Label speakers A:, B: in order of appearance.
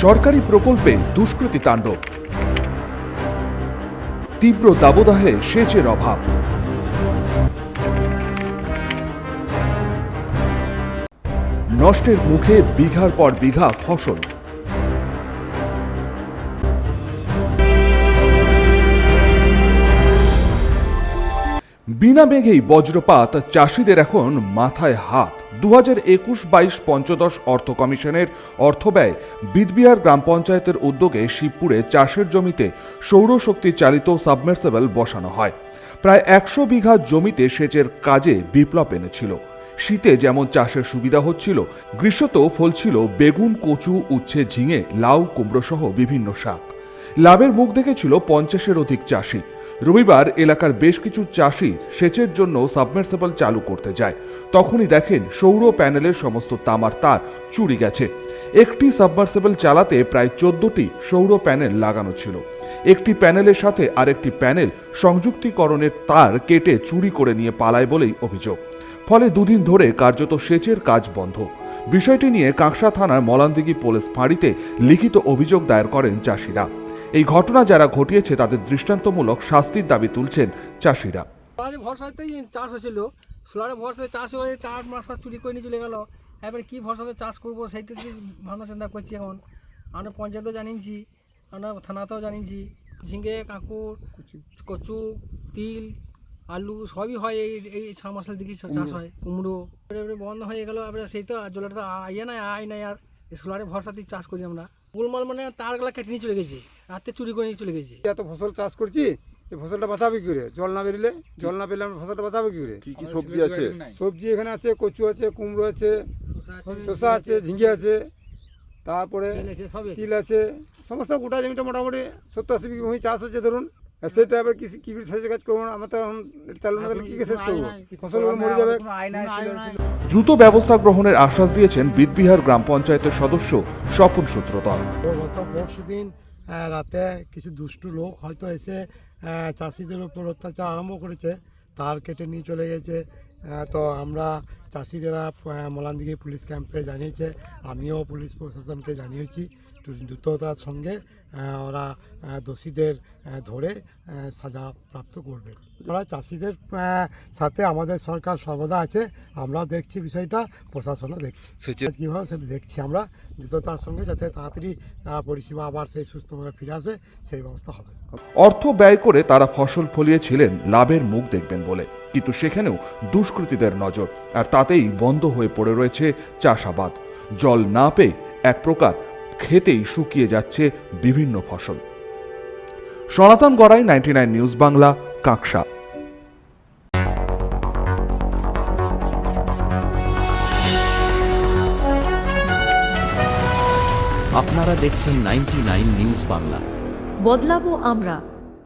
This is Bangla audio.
A: সরকারি প্রকল্পে দুষ্কৃতী তাণ্ডব, তীব্র দাবদাহে সেচের অভাব, নষ্টের মুখে বিঘার পর বিঘা ফসল। বিনা মেঘেই বজ্রপাত, চাষিদের এখন মাথায় হাত। 2021-22 পঞ্চদশ অর্থ কমিশনের অর্থব্যয় বিদবিহার গ্রাম পঞ্চায়েতের উদ্যোগে শিবপুরে চাষের জমিতে সৌরশক্তি চালিত সাবমার্সিবল বসানো হয়। প্রায় 100 বিঘা জমিতে সেচের কাজে বিপ্লব এনেছিল। শীতে যেমন চাষের সুবিধা হচ্ছিল, গ্রীষ্মতেও ফলছিল বেগুন, কচু, উচ্ছে, ঝিঙে, লাউ, কুমড়ো সহ বিভিন্ন শাক। লাভের মুখ দেখেছিল 50-এর অধিক চাষি। রবিবার এলাকার বেশ কিছু চাষি সেচের জন্য সাবমার্সিবল চালু করতে যায়। তখনই দেখেন সৌর প্যানেলের সমস্ত তামার তার চুরি গেছে। একটি সাবমার্সিবল চালাতে প্রায় 14টি সৌর প্যানেল লাগানো ছিল। একটি প্যানেলের সাথে আরেকটি প্যানেল সংযুক্তিকরণের তার কেটে চুরি করে নিয়ে পালায় বলেই অভিযোগ। ফলে দুদিন ধরে কার্যত সেচের কাজ বন্ধ। বিষয়টি নিয়ে কাঁকসা থানার মলানদিঘি পুলিশ ফাঁড়িতে লিখিত অভিযোগ দায়ের করেন চাষিরা। এই ঘটনা যারা ঘটিয়েছে তাদের দৃষ্টান্তমূলক শাস্তির দাবি তুলছেন চাষিরা।
B: ভরসাতেই চাষ হয়েছিল, সোলারে ভরসাতে চাষ হয়ে তার মাস চুরি করে নিয়ে চলে গেল। এবার কী ভরসাতে চাষ করবো সেইটা ভাবনা চিন্তা করছি। এখন আমরা পঞ্চায়েতেও জানিয়েছি, আমরা থানাতেও জানিয়েছি। ঝিঙে, কাঁকুর, কচু, তিল, আলু সবই হয়। এই 6 মাসের দিকে চাষ হয়। কুমড়ো বন্ধ হয়ে গেল। এবার সেই তো জলটা আয় নাই আর সোলারে ভরসাতেই চাষ করি আমরা। গোলমাল মানে তারগুলা কেটে নিয়ে চলে গেছে, রাতে চুরি করে নিয়ে চলে গেছে।
C: এত ফসল চাষ করছি, এই ফসলটা বাঁচাবে কি করে? জল না পেলে আমরা ফসলটা বাঁচাবে কি করে?
D: কি কি সবজি আছে?
C: সবজি এখানে আছে, কচু আছে, কুমড়ো আছে, শসা আছে, ঝিঙ্গে আছে, তারপরে তিল আছে। সমস্ত গোটা জমিটা মোটামুটি 70-80 বিঘা ভূমি চাষ হচ্ছে ধরুন। সেটা আবার কি করে সেচ কাজ করবো? আমরা তো এখন চালু না দিলে কি করে সেচ করবো? ফসলগুলো মরে যাবে।
A: দ্রুত ব্যবস্থা গ্রহণের আশ্বাস দিয়েছেন বিদবিহার গ্রাম পঞ্চায়েতের সদস্য স্বপন সূত্রধর।
E: গত পরশুদিন রাতে কিছু দুষ্টু লোক হয়তো এসে চাষিদের উপর অত্যাচার আরম্ভ করেছে, তার কেটে নিয়ে চলে গেছে। তো আমরা চাষিদেরা মলানদিঘি পুলিশ ক্যাম্পে জানিয়েছে, আমিও পুলিশ প্রশাসনকে জানিয়েছি। দ্রুততার সঙ্গে ওরা দোষীদের ধরে সাজা প্রাপ্ত করবে। ওরা চাষিদের সাথে আমাদের সরকার সর্বদা আছে, আমরাও দেখছি বিষয়টা, প্রশাসনও দেখছি। কীভাবে সেটা দেখছি আমরা, দ্রুততার সঙ্গে যাতে তাড়াতাড়ি তারা পরিষেবা আবার সেই সুস্থভাবে ফিরে আসে সেই ব্যবস্থা হবে।
A: অর্থ ব্যয় করে তারা ফসল ফলিয়েছিলেন লাভের মুখ দেখবেন বলে, কিন্তু সেখানেও দুষ্কৃতীদের নজর, আর তাতেই বন্ধ হয়ে পড়ে রয়েছে চাষাবাদ। জল না পেয়ে এক প্রকার খেতেই শুকিয়ে যাচ্ছে বিভিন্ন ফসল। সনাতন গড়াই, 99 নিউজ বাংলা, কাঁকসা।
F: আপনারা দেখছেন 99 নিউজ বাংলা।
G: বদলাবো আমরা।